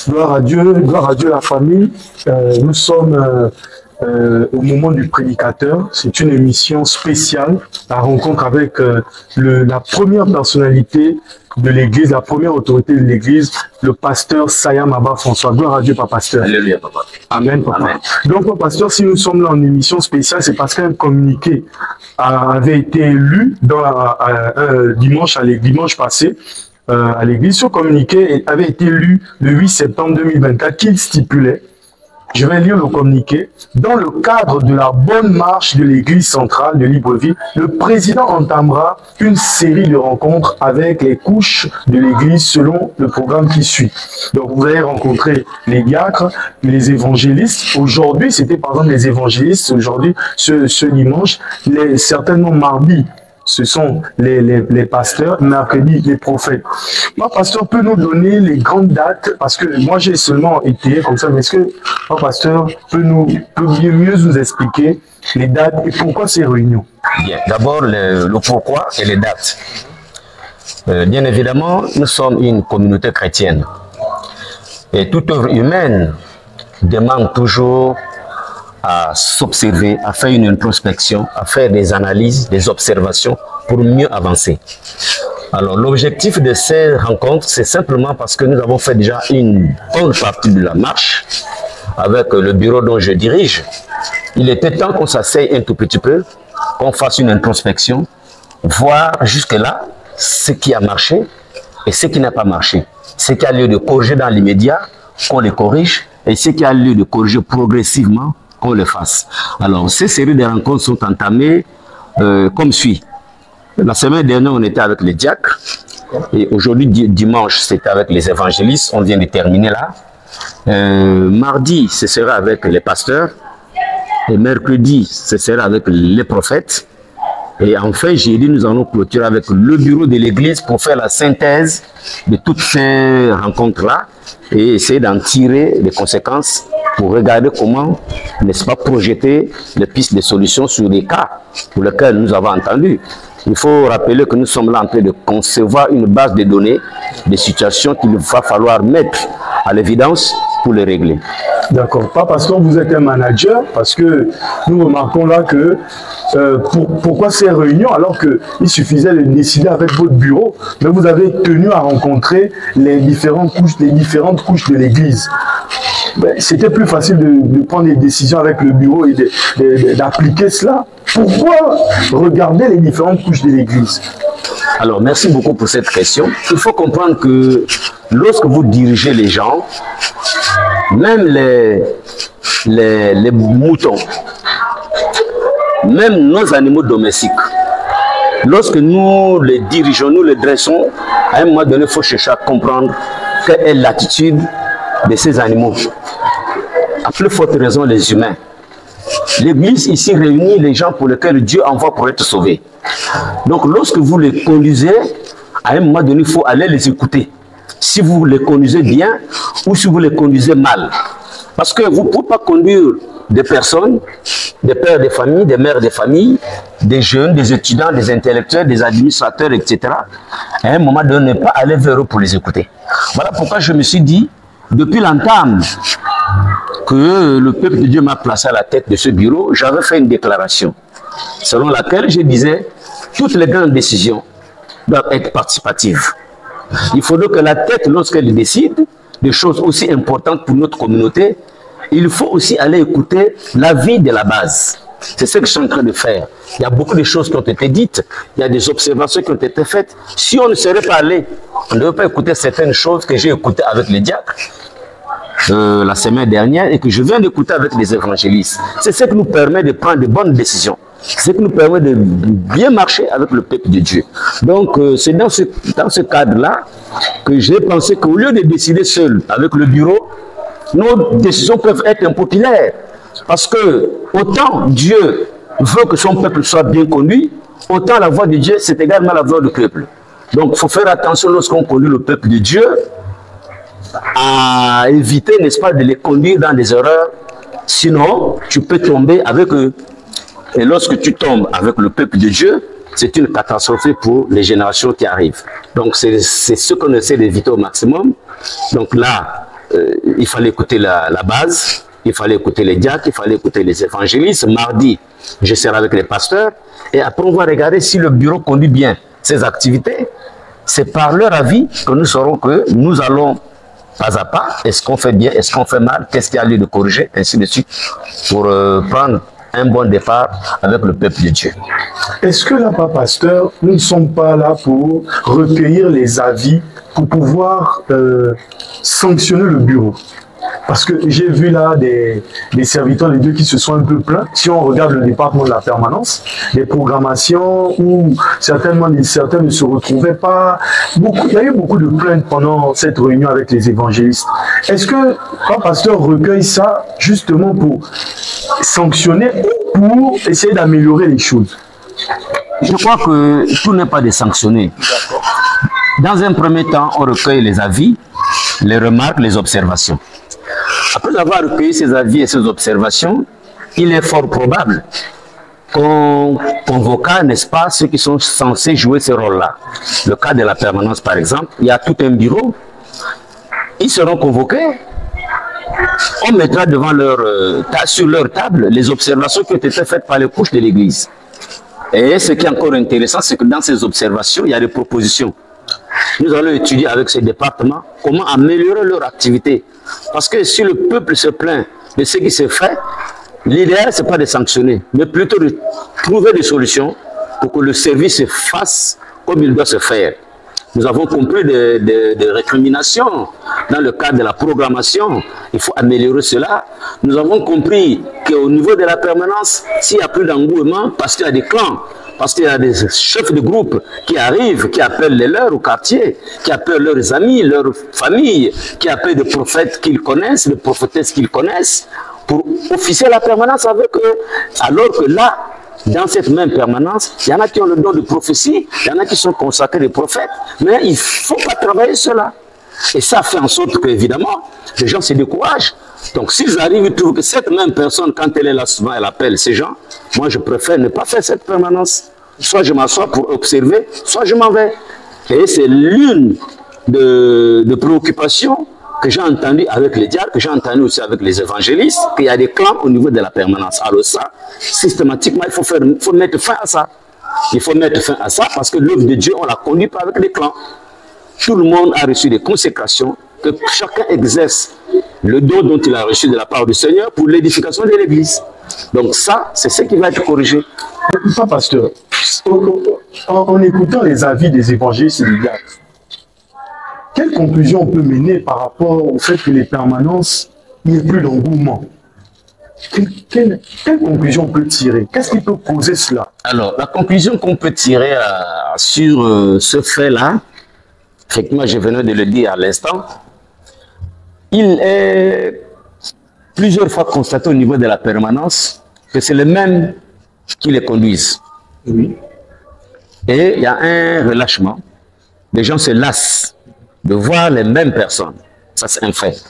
Gloire à Dieu la famille. Nous sommes au moment du prédicateur. C'est une émission spéciale, la rencontre avec la première personnalité de l'Église, la première autorité de l'Église, le pasteur Sayam Abba François. Gloire à Dieu, papa pasteur. Alléluia, papa. Amen, papa. Amen. Donc, papa pasteur, si nous sommes là en émission spéciale, c'est parce qu'un communiqué avait été lu dans dimanche passé à l'église. Ce communiqué avait été lu le 8 septembre 2024 qui stipulait, je vais lire le communiqué, dans le cadre de la bonne marche de l'église centrale de Libreville, le président entamera une série de rencontres avec les couches de l'église selon le programme qui suit. Donc vous allez rencontrer les diacres, les évangélistes. Aujourd'hui, c'était par exemple les évangélistes, aujourd'hui, ce dimanche, certainement mardi, ce sont les pasteurs, mercredi, les prophètes. Moi, pasteur, peut nous donner les grandes dates, parce que moi, j'ai seulement été comme ça, mais est-ce que, moi, pasteur, peut mieux nous expliquer les dates et pourquoi ces réunions? Bien, d'abord, le pourquoi et les dates. Bien évidemment, nous sommes une communauté chrétienne. Et toute œuvre humaine demande toujours à s'observer, à faire une introspection, à faire des analyses, des observations pour mieux avancer. Alors l'objectif de ces rencontres, c'est simplement parce que nous avons fait déjà une bonne partie de la marche avec le bureau dont je dirige. Il était temps qu'on s'asseye un tout petit peu, qu'on fasse une introspection, voir jusque-là ce qui a marché et ce qui n'a pas marché. Ce qui a lieu de corriger dans l'immédiat, qu'on les corrige, et ce qui a lieu de corriger progressivement, qu'on le fasse. Alors, ces séries de rencontres sont entamées comme suit. La semaine dernière, on était avec les diacres. Et aujourd'hui, dimanche, c'était avec les évangélistes. On vient de terminer là. Mardi, ce sera avec les pasteurs. Et mercredi, ce sera avec les prophètes. Et enfin, jeudi, nous allons clôturer avec le bureau de l'église pour faire la synthèse de toutes ces rencontres-là et essayer d'en tirer les conséquences pour regarder comment, n'est-ce pas, projeter les pistes de solutions sur les cas pour lesquels nous avons entendu. Il faut rappeler que nous sommes là en train de concevoir une base de données, des situations qu'il va falloir mettre à l'évidence pour les régler. D'accord. Pas parce que vous êtes un manager, parce que nous remarquons là que pourquoi ces réunions alors qu'il suffisait de décider avec votre bureau, mais vous avez tenu à rencontrer les différentes couches de l'Église. C'était plus facile de prendre des décisions avec le bureau et d'appliquer cela. Pourquoi regarder les différentes couches de l'Église? Alors, merci beaucoup pour cette question. Il faut comprendre que lorsque vous dirigez les gens, même les moutons, même nos animaux domestiques, lorsque nous les dirigeons, nous les dressons, à un moment donné, il faut chercher à comprendre quelle est l'attitude de ces animaux. À plus forte raison, les humains. L'Église ici réunit les gens pour lesquels Dieu envoie pour être sauvés. Donc, lorsque vous les conduisez, à un moment donné, il faut aller les écouter. Si vous les conduisez bien ou si vous les conduisez mal. Parce que vous ne pouvez pas conduire des personnes, des pères de famille, des mères de famille, des jeunes, des étudiants, des intellectuels, des administrateurs, etc. À un moment donné, ne pas aller vers eux pour les écouter. Voilà pourquoi je me suis dit, depuis l'entame que le peuple de Dieu m'a placé à la tête de ce bureau, j'avais fait une déclaration selon laquelle je disais toutes les grandes décisions doivent être participatives. Il faudrait que la tête, lorsqu'elle décide des choses aussi importantes pour notre communauté, il faut aussi aller écouter l'avis de la base. C'est ce que je suis en train de faire. Il y a beaucoup de choses qui ont été dites, il y a des observations qui ont été faites. Si on ne serait pas allé, on ne devait pas écouter certaines choses que j'ai écoutées avec les diacres la semaine dernière et que je viens d'écouter avec les évangélistes. C'est ce qui nous permet de prendre de bonnes décisions. C'est ce qui nous permet de bien marcher avec le peuple de Dieu. Donc, c'est dans ce cadre-là que j'ai pensé qu'au lieu de décider seul avec le bureau, nos décisions peuvent être impopulaires. Parce que autant Dieu veut que son peuple soit bien conduit, autant la voix de Dieu, c'est également la voix du peuple. Donc, il faut faire attention lorsqu'on conduit le peuple de Dieu à éviter, n'est-ce pas, de les conduire dans des erreurs. Sinon, tu peux tomber avec eux. Et lorsque tu tombes avec le peuple de Dieu, c'est une catastrophe pour les générations qui arrivent. Donc, c'est ce qu'on essaie d'éviter au maximum. Donc là, il fallait écouter la base, il fallait écouter les diacres, il fallait écouter les évangélistes. Mardi, je serai avec les pasteurs. Et après, on va regarder si le bureau conduit bien ses activités. C'est par leur avis que nous saurons que nous allons pas à pas. Est-ce qu'on fait bien, est-ce qu'on fait mal, qu'est-ce qu'il y a lieu de corriger, ainsi de suite, pour prendre un bon départ avec le peuple de Dieu. Est-ce que là, pas pasteur, nous ne sommes pas là pour recueillir les avis, pour pouvoir sanctionner le bureau? Parce que j'ai vu là des serviteurs de Dieu qui se sont un peu plaints. Si on regarde le département de la permanence, les programmations où certains ne se retrouvaient pas. Il y a eu beaucoup de plaintes pendant cette réunion avec les évangélistes. Est-ce que un pasteur recueille ça justement pour sanctionner ou pour essayer d'améliorer les choses? Je crois que tout n'est pas de sanctionner. Dans un premier temps, on recueille les avis, les remarques, les observations. Après avoir recueilli ces avis et ces observations, il est fort probable qu'on convoqua, n'est-ce pas, ceux qui sont censés jouer ce rôle-là. Le cas de la permanence, par exemple, il y a tout un bureau. Ils seront convoqués. On mettra devant sur leur table les observations qui ont été faites par les couches de l'Église. Et ce qui est encore intéressant, c'est que dans ces observations, il y a des propositions. Nous allons étudier avec ces départements comment améliorer leur activité. Parce que si le peuple se plaint de ce qui se fait, l'idéal, ce n'est pas de sanctionner, mais plutôt de trouver des solutions pour que le service se fasse comme il doit se faire. Nous avons compris des récriminations dans le cadre de la programmation. Il faut améliorer cela. Nous avons compris qu'au niveau de la permanence, s'il n'y a plus d'engouement, parce qu'il y a des clans, parce qu'il y a des chefs de groupe qui arrivent, qui appellent les leurs au quartier, qui appellent leurs amis, leurs familles, qui appellent des prophètes qu'ils connaissent, des prophétesses qu'ils connaissent, pour officier la permanence avec eux. Alors que là, dans cette même permanence, il y en a qui ont le don de prophétie, il y en a qui sont consacrés des prophètes, mais il ne faut pas travailler cela. Et ça fait en sorte qu'évidemment, les gens se découragent. Donc s'ils arrivent, ils trouvent que cette même personne, quand elle est là souvent, elle appelle ces gens. Moi, je préfère ne pas faire cette permanence. Soit je m'assois pour observer, soit je m'en vais. Et c'est l'une de préoccupations que j'ai entendu avec les diacres, que j'ai entendu aussi avec les évangélistes, qu'il y a des clans au niveau de la permanence. Alors ça, systématiquement, il faut mettre fin à ça. Il faut mettre fin à ça parce que l'œuvre de Dieu, on la conduit pas avec les clans. Tout le monde a reçu des consécrations, que chacun exerce le don dont il a reçu de la part du Seigneur pour l'édification de l'Église. Donc ça, c'est ce qui va être corrigé. Pas pasteur, en écoutant les avis des évangélistes et des diacres, quelle conclusion on peut mener par rapport au fait que les permanences, il n'y ait plus d'engouement? Quelle conclusion on peut tirer? Qu'est-ce qui peut causer cela? Alors, la conclusion qu'on peut tirer sur ce fait-là, effectivement, je venais de le dire à l'instant, il est plusieurs fois constaté au niveau de la permanence que c'est les mêmes qui les conduisent. Oui. Et il y a un relâchement. Les gens se lassent de voir les mêmes personnes. Ça, c'est un fait.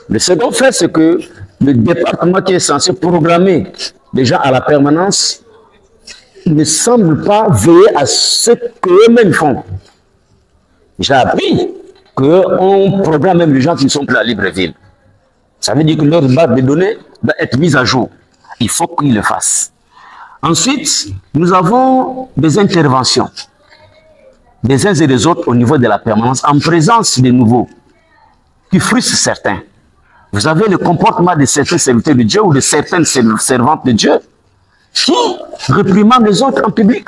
Le second fait, c'est que le département qui est censé programmer les gens à la permanence ne semble pas veiller à ce qu'eux-mêmes font. J'ai appris qu'on programme même les gens qui ne sont plus à Libreville. Ça veut dire que leur base de données doit être mise à jour. Il faut qu'ils le fassent. Ensuite, nous avons des interventions des uns et des autres au niveau de la permanence en présence des nouveaux qui frustrent certains. Vous avez le comportement de certains serviteurs de Dieu ou de certaines servantes de Dieu qui réprimandent les autres en public,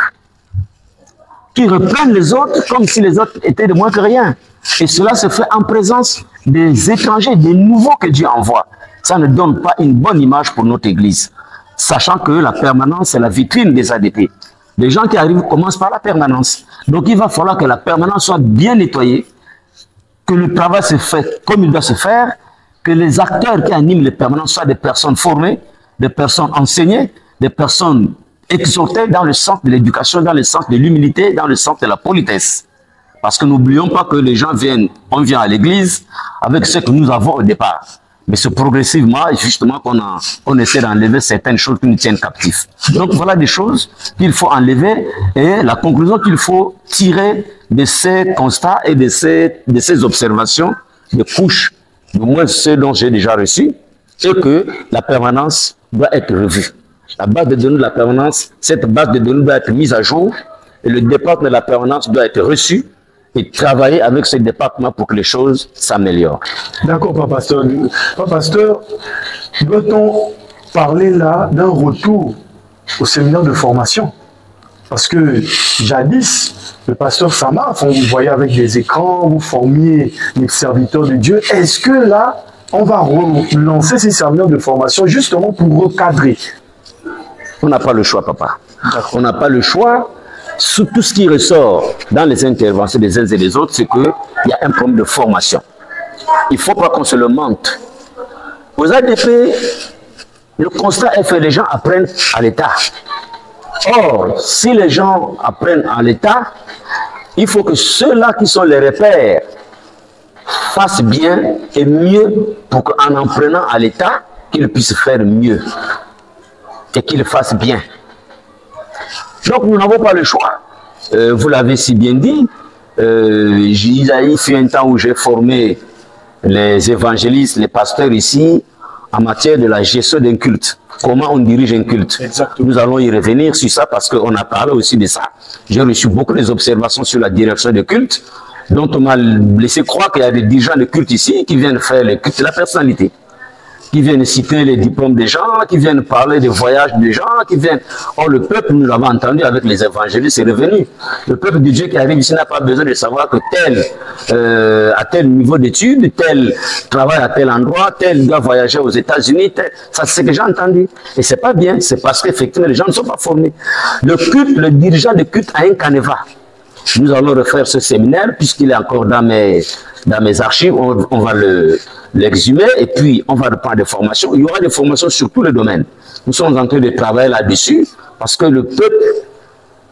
qui reprennent les autres comme si les autres étaient de moins que rien. Et cela se fait en présence des étrangers, des nouveaux que Dieu envoie. Ça ne donne pas une bonne image pour notre Église, sachant que la permanence est la vitrine des ADP. Les gens qui arrivent commencent par la permanence. Donc il va falloir que la permanence soit bien nettoyée, que le travail se fait comme il doit se faire, que les acteurs qui animent les permanences soient des personnes formées, des personnes enseignées, des personnes exhortées dans le sens de l'éducation, dans le sens de l'humilité, dans le sens de la politesse. Parce que n'oublions pas que les gens viennent, on vient à l'église avec ce que nous avons au départ. Mais c'est progressivement, justement, qu'on essaie d'enlever certaines choses qui nous tiennent captifs. Donc voilà des choses qu'il faut enlever et la conclusion qu'il faut tirer de ces constats et de ces observations de couches du moins ceux dont j'ai déjà reçu, c'est que la permanence doit être revue. La base de données de la permanence, cette base de données doit être mise à jour et le département de la permanence doit être reçu et travailler avec ce département pour que les choses s'améliorent. D'accord, Papa Pasteur. Papa Pasteur, doit-on parler là d'un retour au séminaire de formation? Parce que jadis, le pasteur Samar, on vous voyait avec des écrans, vous formiez les serviteurs de Dieu. Est-ce que là, on va relancer ces séminaires de formation justement pour recadrer? On n'a pas le choix, papa. On n'a pas le choix. Tout ce qui ressort dans les interventions des uns et des autres, c'est qu'il y a un problème de formation. Il ne faut pas qu'on se le mente. Aux ADP, le constat est fait, les gens apprennent à l'État. Or, si les gens apprennent à l'État, il faut que ceux-là qui sont les repères fassent bien et mieux pour qu'en apprenant à l'État, qu'ils puissent faire mieux et qu'ils fassent bien. Donc, nous n'avons pas le choix. Vous l'avez si bien dit. Il fut un temps où j'ai formé les évangélistes, les pasteurs ici, en matière de la gestion d'un culte. Comment on dirige un culte. Exactement. Nous allons y revenir sur ça parce qu'on a parlé aussi de ça. J'ai reçu beaucoup d'observations sur la direction de culte, dont on m'a laissé croire qu'il y a des dirigeants de culte ici qui viennent faire le culte de la personnalité, qui viennent citer les diplômes des gens, qui viennent parler des voyages des gens, qui viennent... Or, le peuple, nous l'avons entendu avec les évangélistes, c'est revenu. Le peuple de Dieu qui arrive ici n'a pas besoin de savoir que tel, à tel niveau d'études, tel travaille à tel endroit, tel doit voyager aux États-Unis, ça c'est ce que j'ai entendu. Et c'est pas bien, c'est parce qu'effectivement les gens ne sont pas formés. Le culte, le dirigeant de culte a un canevas. Nous allons refaire ce séminaire puisqu'il est encore dans mes archives, on va l'exhumer et puis on va reprendre des formations. Il y aura des formations sur tous les domaines. Nous sommes en train de travailler là-dessus parce que le peuple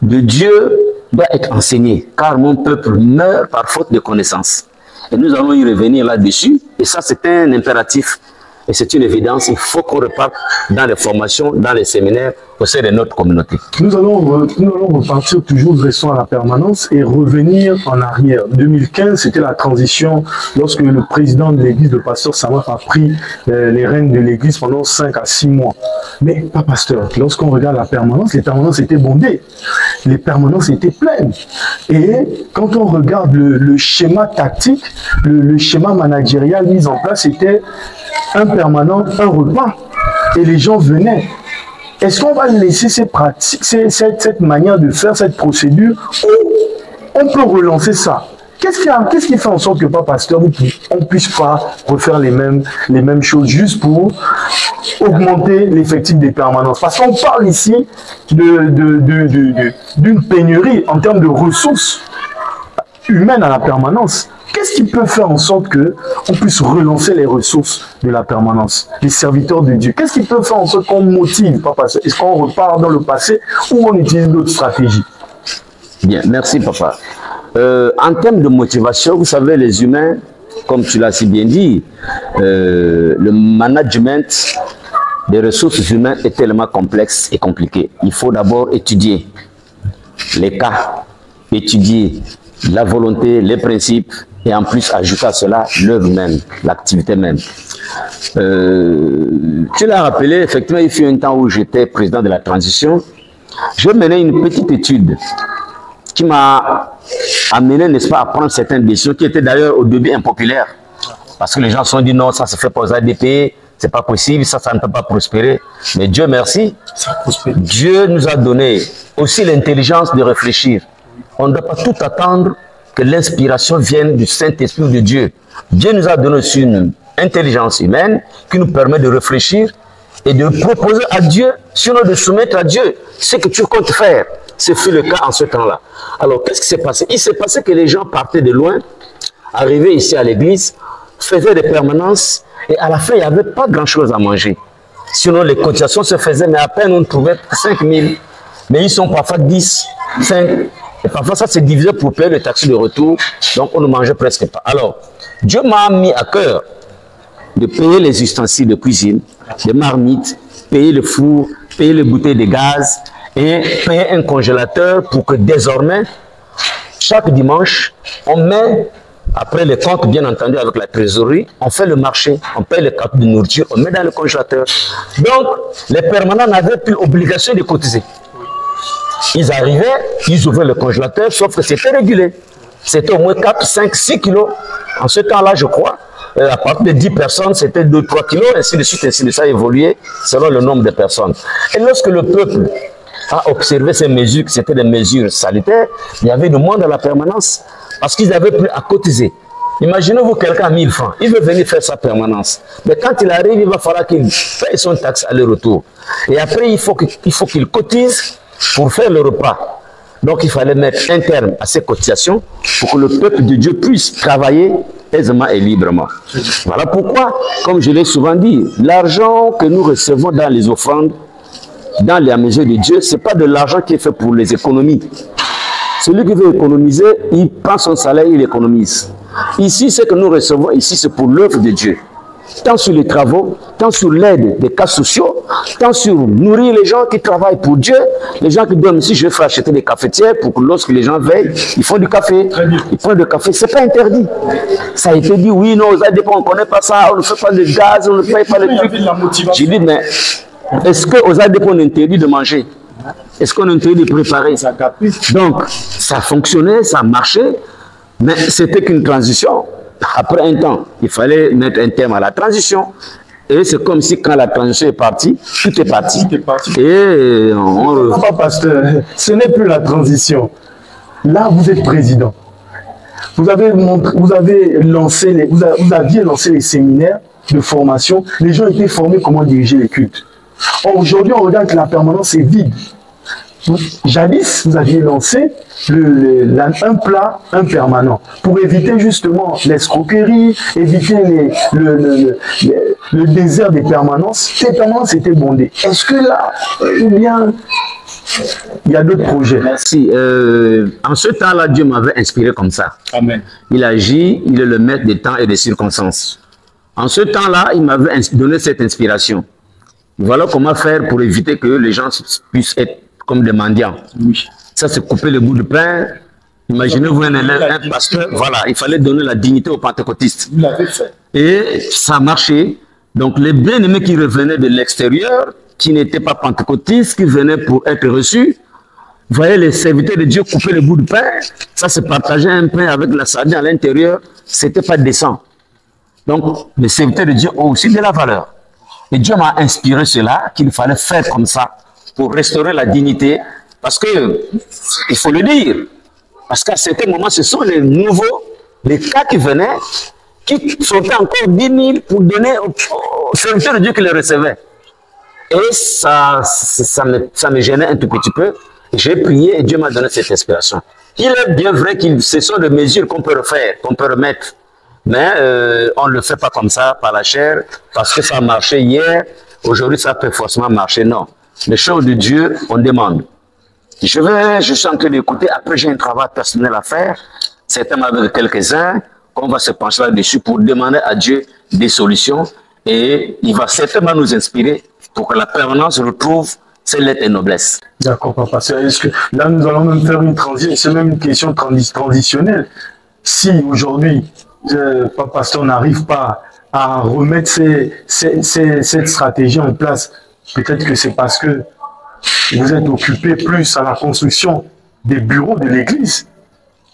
de Dieu doit être enseigné car mon peuple meurt par faute de connaissance. Et nous allons y revenir là-dessus et ça c'est un impératif et c'est une évidence. Il faut qu'on reparte dans les formations, dans les séminaires au sein de notre communauté. Nous allons repartir toujours, restons à la permanence et revenir en arrière. 2015, c'était la transition lorsque le président de l'église, le pasteur Samar, a pris les rênes de l'église pendant 5 à 6 mois. Mais pas pasteur, lorsqu'on regarde la permanence, les permanences étaient bondées. Les permanences étaient pleines. Et quand on regarde le schéma tactique, le schéma managérial mis en place, c'était un permanent, un repas. Et les gens venaient. Est-ce qu'on va laisser ces pratiques, cette manière de faire, cette procédure, ou on peut relancer ça? Qu'est-ce qui fait en sorte que, pas pasteur, on ne puisse pas refaire les mêmes choses juste pour augmenter l'effectif des permanences? Parce qu'on parle ici d'une pénurie en termes de ressources humaines à la permanence. Qu'est-ce qui peut faire en sorte qu'on puisse relancer les ressources de la permanence, les serviteurs de Dieu? Qu'est-ce qui peut faire en sorte qu'on motive, papa? Est-ce qu'on repart dans le passé ou on utilise d'autres stratégies? Bien, merci papa. En termes de motivation, vous savez, les humains, comme tu l'as si bien dit, le management des ressources humaines est tellement complexe et compliqué. Il faut d'abord étudier les cas, étudier la volonté, les principes, et en plus ajouter à cela l'œuvre même, l'activité même. Tu l'as rappelé, effectivement, il fut un temps où j'étais président de la transition. Je menais une petite étude qui m'a amené, n'est-ce pas, à prendre certaines décisions qui étaient d'ailleurs au début impopulaires. Parce que les gens se sont dit non, ça se fait pas aux ADP, c'est pas possible, ça ne peut pas prospérer. Mais Dieu merci, Dieu nous a donné aussi l'intelligence de réfléchir. On ne doit pas tout attendre que l'inspiration vienne du Saint-Esprit de Dieu. Dieu nous a donné aussi une intelligence humaine qui nous permet de réfléchir et de proposer à Dieu, sinon de soumettre à Dieu ce que tu comptes faire. Ce fut le cas en ce temps-là. Alors, qu'est-ce qui s'est passé? Il s'est passé que les gens partaient de loin, arrivaient ici à l'église, faisaient des permanences et à la fin, il n'y avait pas grand-chose à manger. Sinon, les cotisations se faisaient, mais à peine on trouvait 5 000. Mais ils sont parfois 10, 5. Et parfois, ça se divisait pour payer le taxi de retour. Donc, on ne mangeait presque pas. Alors, Dieu m'a mis à cœur de payer les ustensiles de cuisine, les marmites, payer le four, payer les bouteilles de gaz et payer un congélateur pour que désormais, chaque dimanche, on met Après les comptes, bien entendu, avec la trésorerie, on fait le marché, on paye les cartes de nourriture, on met dans le congélateur. Donc, les permanents n'avaient plus l'obligation de cotiser. Ils arrivaient, ils ouvraient le congélateur, sauf que c'était régulé. C'était au moins 4, 5, 6 kilos. En ce temps-là, je crois, à partir de 10 personnes, c'était 2, 3 kilos, ainsi de suite, ainsi de ça, évolué selon le nombre de personnes. Et lorsque le peuple a observé ces mesures, que c'était des mesures sanitaires, il y avait du monde à la permanence, parce qu'ils n'avaient plus à cotiser. Imaginez-vous quelqu'un à 1000 francs, il veut venir faire sa permanence. Mais quand il arrive, il va falloir qu'il paye son taxe aller-retour. Et après, il faut qu'il cotise pour faire le repas. Donc, il fallait mettre un terme à ces cotisations pour que le peuple de Dieu puisse travailler aisément et librement. Voilà pourquoi, comme je l'ai souvent dit, l'argent que nous recevons dans les offrandes, dans la maison de Dieu, ce n'est pas de l'argent qui est fait pour les économies. Celui qui veut économiser, il prend son salaire, il économise. Ici, ce que nous recevons, ici, c'est pour l'œuvre de Dieu. Tant sur les travaux, tant sur l'aide des cas sociaux, tant sur nourrir les gens qui travaillent pour Dieu, les gens qui donnent, si je veux acheter des cafetières pour que lorsque les gens veillent, ils font du café, ils prennent du café, c'est pas interdit. Ça a été dit, oui, non, aux ADP, on ne connaît pas ça, on ne fait pas de gaz, on ne paye pas les trucs. J'ai dit, mais est-ce qu'aux ADP, on interdit de manger? Est-ce qu'on interdit de préparer? Donc, ça fonctionnait, ça marchait, mais c'était qu'une transition. Après un temps, il fallait mettre un terme à la transition. Et c'est comme si quand la transition est partie, tout est parti. Et on... Papa pasteur, ce n'est plus la transition. Là, vous êtes président. Vous aviez lancé les séminaires de formation. Les gens étaient formés comment diriger les cultes. Aujourd'hui, on regarde que la permanence est vide. Jadis, vous aviez lancé un plat, un permanent, pour éviter justement l'escroquerie, éviter le désert des permanences. Ces permanences étaient bondées. Est-ce que là, ou bien, il y a d'autres projets? Merci. En ce temps-là, Dieu m'avait inspiré comme ça. Amen. Il agit, il est le maître des temps et des circonstances. En ce temps-là, il m'avait donné cette inspiration. Voilà comment faire pour éviter que les gens puissent être comme des mendiants. Oui. Ça, c'est couper le bout de pain. Imaginez-vous un élève, un pasteur. Voilà, il fallait donner la dignité aux pentecôtistes. Vous l'avez fait. Et ça a marché. Donc, les bien-aimés qui revenaient de l'extérieur, qui n'étaient pas pentecôtistes, qui venaient pour être reçus, vous voyez les serviteurs de Dieu couper le bout de pain. Ça, c'est partager un pain avec la sardine à l'intérieur. C'était pas décent. Donc, les serviteurs de Dieu ont aussi de la valeur. Et Dieu m'a inspiré cela, qu'il fallait faire comme ça, pour restaurer la dignité, parce que, il faut le dire, parce qu'à certains moments, ce sont les nouveaux, les cas qui venaient, qui sortaient encore 10 000 pour donner aux serviteurs de Dieu qui les recevaient. Et ça me gênait un tout petit peu. J'ai prié et Dieu m'a donné cette inspiration. Il est bien vrai que ce sont des mesures qu'on peut refaire, qu'on peut remettre, mais on ne le fait pas comme ça, par la chair, parce que ça a marché hier, aujourd'hui ça peut forcément marcher, non. Les choses de Dieu, on demande. Je suis en train d'écouter, après j'ai un travail personnel à faire, certainement avec quelques-uns, qu'on va se pencher là-dessus pour demander à Dieu des solutions, et il va certainement nous inspirer pour que la permanence retrouve ses lettres et noblesse. D'accord, papa. Est-ce que là, nous allons même faire une transition, c'est même une question transitionnelle. Si aujourd'hui, Papa Pasteur n'arrive pas à remettre cette stratégie en place, peut-être que c'est parce que vous êtes occupé plus à la construction des bureaux de l'église.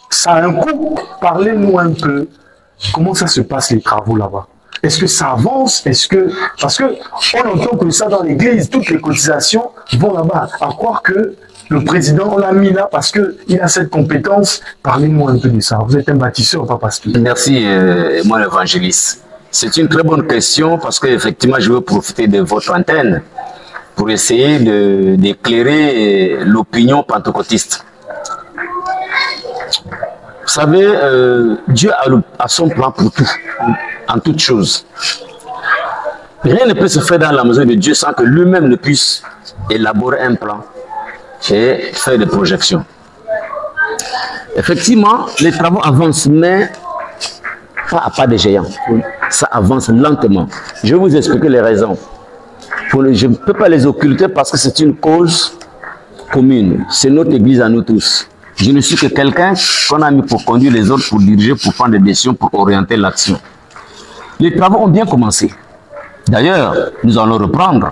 Ça a un coût. Parlez-nous un peu. Comment ça se passe les travaux là-bas? Est-ce que ça avance? Parce qu'on entend que ça dans l'église, toutes les cotisations vont là-bas. À croire que le président, on l'a mis là parce qu'il a cette compétence. Parlez-nous un peu de ça. Vous êtes un bâtisseur, Papa Pasteur. Merci, moi l'évangéliste. C'est une très bonne question parce qu'effectivement, je veux profiter de votre antenne pour essayer d'éclairer l'opinion pentecôtiste. Vous savez, Dieu a son plan pour tout, en toutes choses. Rien ne peut se faire dans la maison de Dieu sans que lui-même ne puisse élaborer un plan et faire des projections. Effectivement, les travaux avancent, mais pas à pas de géant. Ça avance lentement. Je vais vous expliquer les raisons. Je ne peux pas les occulter parce que c'est une cause commune. C'est notre église à nous tous. Je ne suis que quelqu'un qu'on a mis pour conduire les autres, pour diriger, pour prendre des décisions, pour orienter l'action. Les travaux ont bien commencé. D'ailleurs, nous allons reprendre.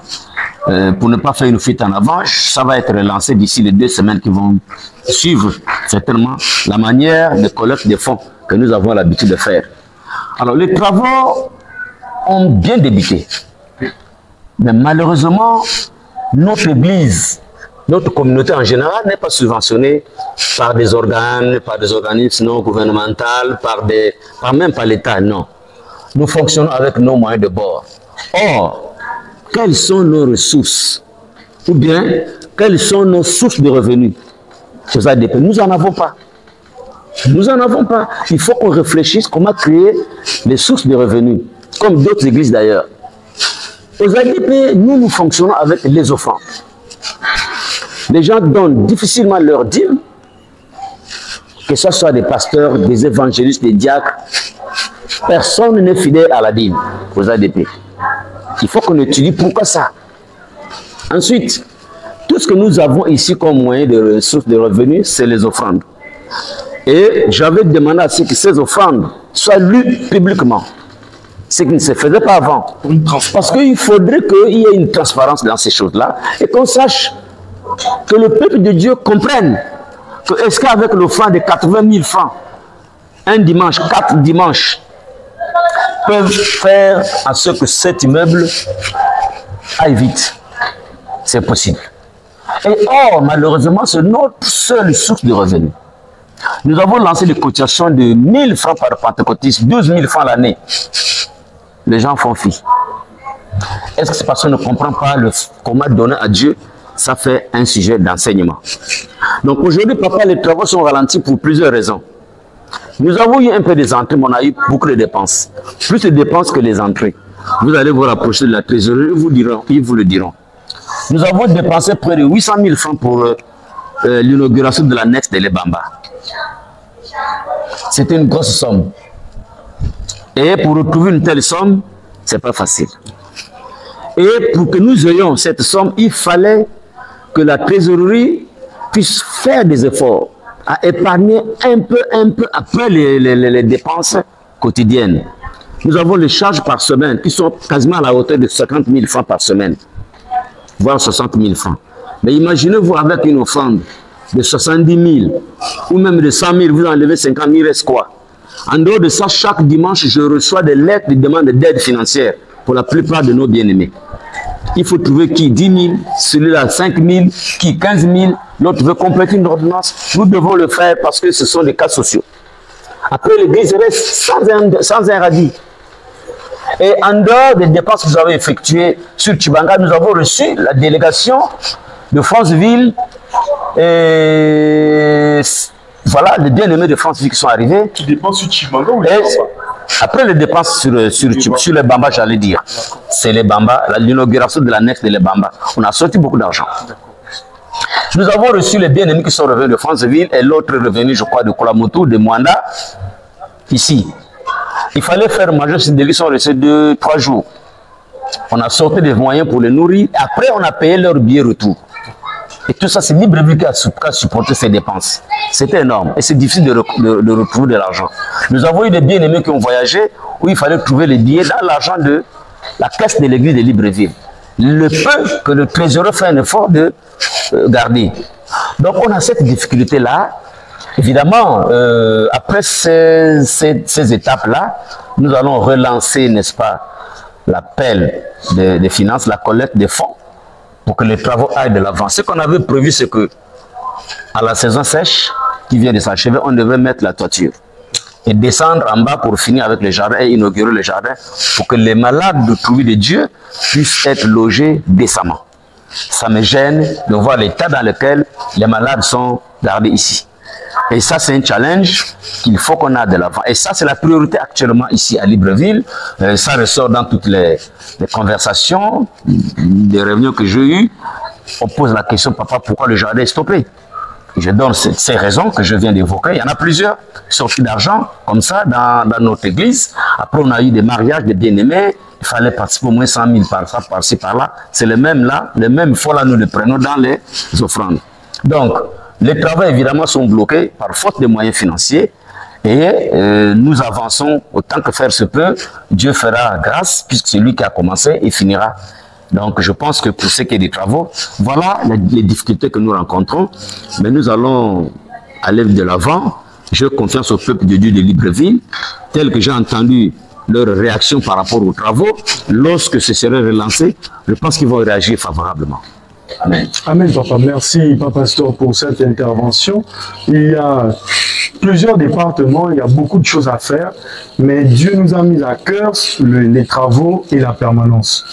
Pour ne pas faire une fuite en avant, ça va être relancé d'ici les 2 semaines qui vont suivre certainement la manière de collecte des fonds que nous avons l'habitude de faire. Alors, les travaux ont bien débuté. Mais malheureusement, notre Église, notre communauté en général n'est pas subventionnée par des organes, par des organismes non gouvernementaux, même par l'État, non. Nous fonctionnons avec nos moyens de bord. Or, quelles sont nos ressources? Ou bien, quelles sont nos sources de revenus? Nous n'en avons pas. Nous n'en avons pas. Il faut qu'on réfléchisse comment créer les sources de revenus, comme d'autres églises d'ailleurs. Aux ADP, nous fonctionnons avec les offrandes. Les gens donnent difficilement leur dîme, que ce soit des pasteurs, des évangélistes, des diacres. Personne n'est fidèle à la dîme aux ADP. Il faut qu'on étudie pourquoi ça. Ensuite, tout ce que nous avons ici comme moyen de ressources de revenus, c'est les offrandes. Et j'avais demandé à ce que ces offrandes soient lues publiquement. Ce qui ne se faisait pas avant. Parce qu'il faudrait qu'il y ait une transparence dans ces choses-là et qu'on sache que le peuple de Dieu comprenne que est-ce qu'avec l'offrande de 80 000 francs, un dimanche, 4 dimanches, peuvent faire en sorte que cet immeuble aille vite. C'est possible. Et or, malheureusement, c'est notre seule source de revenus. Nous avons lancé des cotisations de 1 000 francs par pentecôtiste, 12 000 francs l'année. Les gens font fi. Est-ce que c'est parce qu'on ne comprend pas comment donner à Dieu? Ça fait un sujet d'enseignement. Donc aujourd'hui, papa, les travaux sont ralentis pour plusieurs raisons. Nous avons eu un peu des entrées, mais on a eu beaucoup de dépenses. Plus de dépenses que les entrées. Vous allez vous rapprocher de la trésorerie, ils vous le diront. Nous avons dépensé près de 800 000 francs pour l'inauguration de l'annexe de l'Ebamba. C'était une grosse somme. Et pour retrouver une telle somme, ce n'est pas facile. Et pour que nous ayons cette somme, il fallait que la trésorerie puisse faire des efforts à épargner un peu après les dépenses quotidiennes. Nous avons les charges par semaine qui sont quasiment à la hauteur de 50 000 francs par semaine, voire 60 000 francs. Mais imaginez-vous avec une offrande de 70 000 ou même de 100 000, vous enlevez 50 000, reste quoi? En dehors de ça, chaque dimanche, je reçois des lettres de demande d'aide financière pour la plupart de nos bien-aimés. Il faut trouver qui 10 000, celui-là 5 000, qui 15 000, l'autre veut compléter une ordonnance. Nous devons le faire parce que ce sont des cas sociaux. Après, l'église reste sans un radis. Et en dehors des dépenses que nous avons effectuées sur Tchibanga, nous avons reçu la délégation de Franceville et voilà les bien-aimés de Franceville qui sont arrivés. Tu dépenses sur Tchibanga ou après les dépenses sur les Bamba, j'allais dire, c'est les Bamba, l'inauguration de l'annexe de les Bamba. On a sorti beaucoup d'argent. Nous avons reçu les bien-aimés qui sont revenus de Franceville et l'autre revenu, je crois, de Kolamoto, de Mwanda, ici. Il fallait faire manger ces délices, sont restés 2-3 jours. On a sorti des moyens pour les nourrir. Après, on a payé leur billet retour. Et tout ça, c'est Libreville qui a supporté ces dépenses. C'était énorme. Et c'est difficile de retrouver de l'argent. Nous avons eu des bien-aimés qui ont voyagé où il fallait trouver les billets dans l'argent de la caisse de l'église de Libreville. Le peu que le trésorier fait un effort de garder. Donc, on a cette difficulté-là. Évidemment, après ces étapes-là, nous allons relancer, n'est-ce pas, l'appel des finances, la collecte des fonds pour que les travaux aillent de l'avant. Ce qu'on avait prévu, c'est que à la saison sèche qui vient de s'achever, on devrait mettre la toiture et descendre en bas pour finir avec les jardins et inaugurer les jardins pour que les malades de Trouille de Dieu puissent être logés décemment. Ça me gêne de voir l'état dans lequel les malades sont gardés ici. Et ça, c'est un challenge qu'il faut qu'on ait de l'avant. Et ça, c'est la priorité actuellement ici à Libreville. Ça ressort dans toutes les conversations, des réunions que j'ai eues. On pose la question, papa, pourquoi le jardin est stoppé? Je donne ces raisons que je viens d'évoquer. Il y en a plusieurs sorties d'argent, comme ça, dans notre église. Après, on a eu des mariages de bien-aimés. Il fallait participer au moins 100 000 par ça, par-ci, par-là. C'est le même là, le même fois là, nous le prenons dans les offrandes. Donc, Les travaux, évidemment, sont bloqués par faute de moyens financiers. Et nous avançons autant que faire se peut. Dieu fera grâce, puisque c'est lui qui a commencé et finira. Donc, je pense que pour ce qui est des travaux, voilà les difficultés que nous rencontrons. Mais nous allons aller de l'avant. J'ai confiance au peuple de Dieu de Libreville, tel que j'ai entendu leur réaction par rapport aux travaux. Lorsque ce serait relancé, je pense qu'ils vont réagir favorablement. Amen. Amen, papa. Merci, papa pasteur, pour cette intervention. Il y a plusieurs départements, il y a beaucoup de choses à faire, mais Dieu nous a mis à cœur les travaux et la permanence.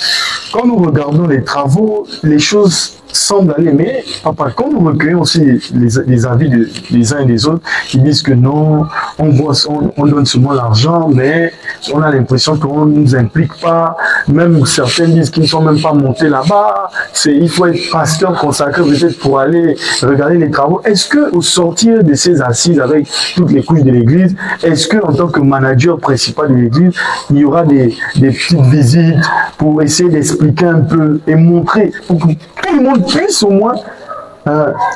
Quand nous regardons les travaux, les choses semblent aller, mais papa, quand nous recueillons aussi les avis des uns et des autres, ils disent que non, on donne seulement l'argent, mais on a l'impression qu'on ne nous implique pas. Même certains disent qu'ils ne sont même pas montés là-bas. Il faut être pasteur consacré peut-être pour aller regarder les travaux. Est-ce qu'au sortir de ces assises avec toutes les couches de l'église, est-ce qu'en tant que manager principal de l'église, il y aura des petites visites pour essayer d'expliquer un peu et montrer, pour que tout le monde puisse au moins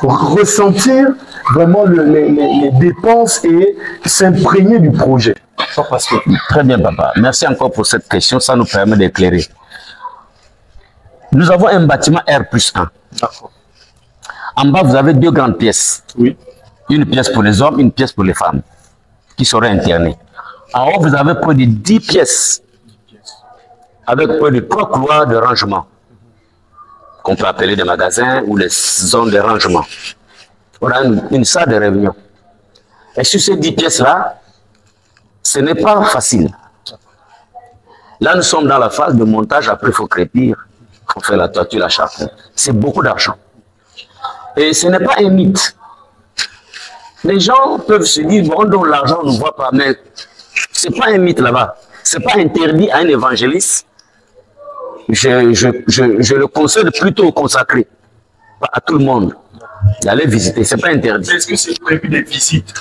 ressentir vraiment les dépenses et s'imprégner du projet? Très bien, papa. Merci encore pour cette question. Ça nous permet d'éclairer. Nous avons un bâtiment R+1. En bas, vous avez deux grandes pièces. Oui. Une pièce pour les hommes, une pièce pour les femmes, qui seraient internées. En haut, vous avez près de 10 pièces, avec près de 3 couloirs de rangement, qu'on peut appeler des magasins ou les zones de rangement. On a une salle de réunion. Et sur ces 10 pièces-là, ce n'est pas facile. Là, nous sommes dans la phase de montage. Après, il faut crépir, il faut faire la toiture, la charpente. C'est beaucoup d'argent. Et ce n'est pas un mythe. Les gens peuvent se dire, bon, on donne l'argent, on ne voit pas, mais ce n'est pas un mythe là-bas. Ce n'est pas interdit à un évangéliste. Je le conseille plutôt consacré à tout le monde d'aller visiter. Ce n'est pas interdit. Est-ce que c'est prévu des visites?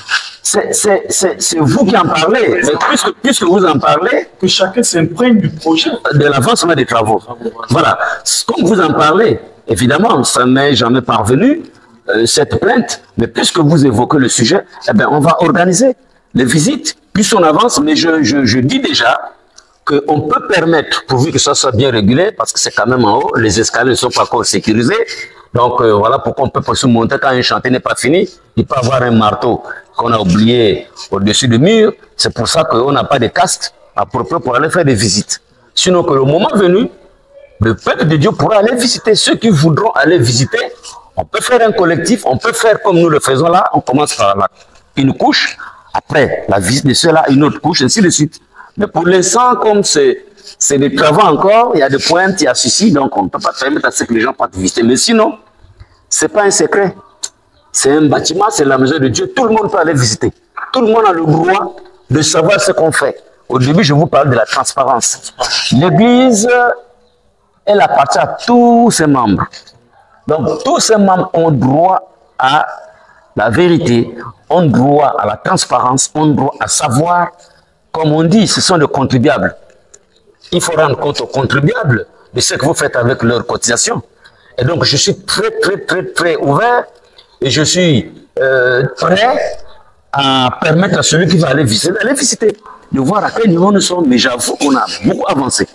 C'est vous qui en parlez. Mais puisque vous en parlez, que chacun s'imprègne du projet. De l'avancement des travaux. Voilà. Comme vous en parlez, évidemment, ça m'est jamais parvenu, cette plainte, mais puisque vous évoquez le sujet, eh bien, on va organiser les visites, plus on avance, mais je dis déjà qu'on peut permettre, pourvu que ça soit bien régulé, parce que c'est quand même en haut, les escaliers ne sont pas encore sécurisés. Donc voilà pourquoi on peut pas se monter quand un chantier n'est pas fini. Il peut avoir un marteau qu'on a oublié au-dessus du mur. C'est pour ça qu'on n'a pas de casque approprié pour aller faire des visites. Sinon que le moment venu, le peuple de Dieu pourra aller visiter. Ceux qui voudront aller visiter, on peut faire un collectif, on peut faire comme nous le faisons là. On commence par une couche, après la visite de ceux-là, une autre couche, ainsi de suite. Mais pour l'instant, comme c'est des travaux encore, il y a des pointes, il y a ceci, donc on ne peut pas permettre à ce que les gens partent visiter. Mais sinon, ce n'est pas un secret. C'est un bâtiment, c'est la maison de Dieu. Tout le monde peut aller visiter. Tout le monde a le droit de savoir ce qu'on fait. Au début, je vous parle de la transparence. L'Église, elle appartient à tous ses membres. Donc, tous ces membres ont droit à la vérité, ont droit à la transparence, ont droit à savoir. Comme on dit, ce sont des contribuables. Il faut rendre compte aux contribuables de ce que vous faites avec leur cotisation. Et donc, je suis très ouvert et je suis prêt à permettre à celui qui va aller visiter, d'aller visiter, de voir à quel niveau nous sommes. Mais j'avoue qu'on a beaucoup avancé.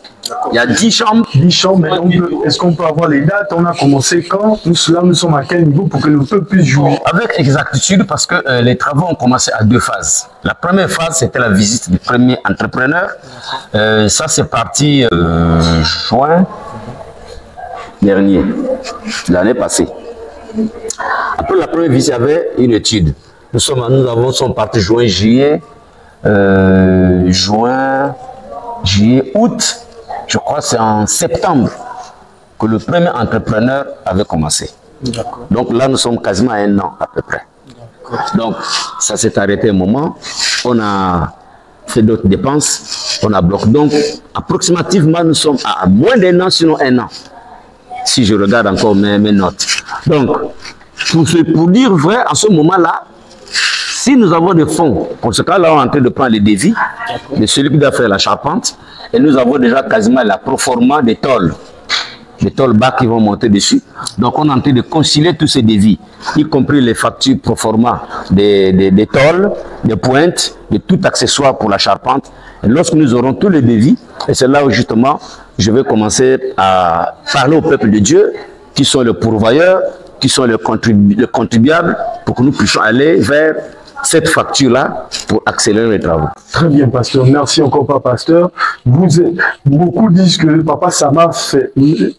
Il y a 10 chambres. 10 chambres, mais est-ce qu'on peut avoir les dates? On a commencé quand? Nous sommes à quel niveau pour que le peuple puisse jouer? Avec exactitude, parce que les travaux ont commencé à 2 phases. La première phase, c'était la visite du premier entrepreneur. Ça, c'est parti juin dernier, l'année passée. Après la première visite, il y avait une étude. Nous sommes partis juin, juillet, août. Je crois que c'est en septembre que le premier entrepreneur avait commencé. Donc là, nous sommes quasiment à 1 an à peu près. Donc ça s'est arrêté un moment. On a fait d'autres dépenses. On a bloqué. Donc approximativement, nous sommes à moins d'1 an, sinon 1 an. Si je regarde encore mes notes. Donc, pour dire vrai, en ce moment-là, si nous avons des fonds, pour ce cas-là, on est en train de prendre les devis de celui qui doit faire la charpente, et nous avons déjà quasiment la proforma des tôles. des tollbacks qui vont monter dessus. Donc on est en train de concilier tous ces devis, y compris les factures pro forma des tolls, des pointes, de tout accessoire pour la charpente. Et lorsque nous aurons tous les devis, et c'est là où justement je vais commencer à parler au peuple de Dieu, qui sont les pourvoyeurs, qui sont les contribuables, pour que nous puissions aller vers cette facture-là pour accélérer les travaux. Très bien, pasteur. Merci encore, papa pasteur. Beaucoup disent que papa Sama, fait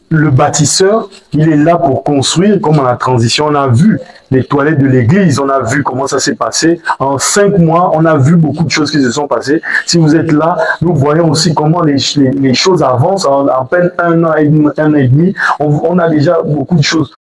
le bâtisseur, il est là pour construire, comme en la transition. On a vu les toilettes de l'église, on a vu comment ça s'est passé. En 5 mois, on a vu beaucoup de choses qui se sont passées. Si vous êtes là, nous voyons aussi comment les choses avancent. En à peine un an et demi, on a déjà beaucoup de choses.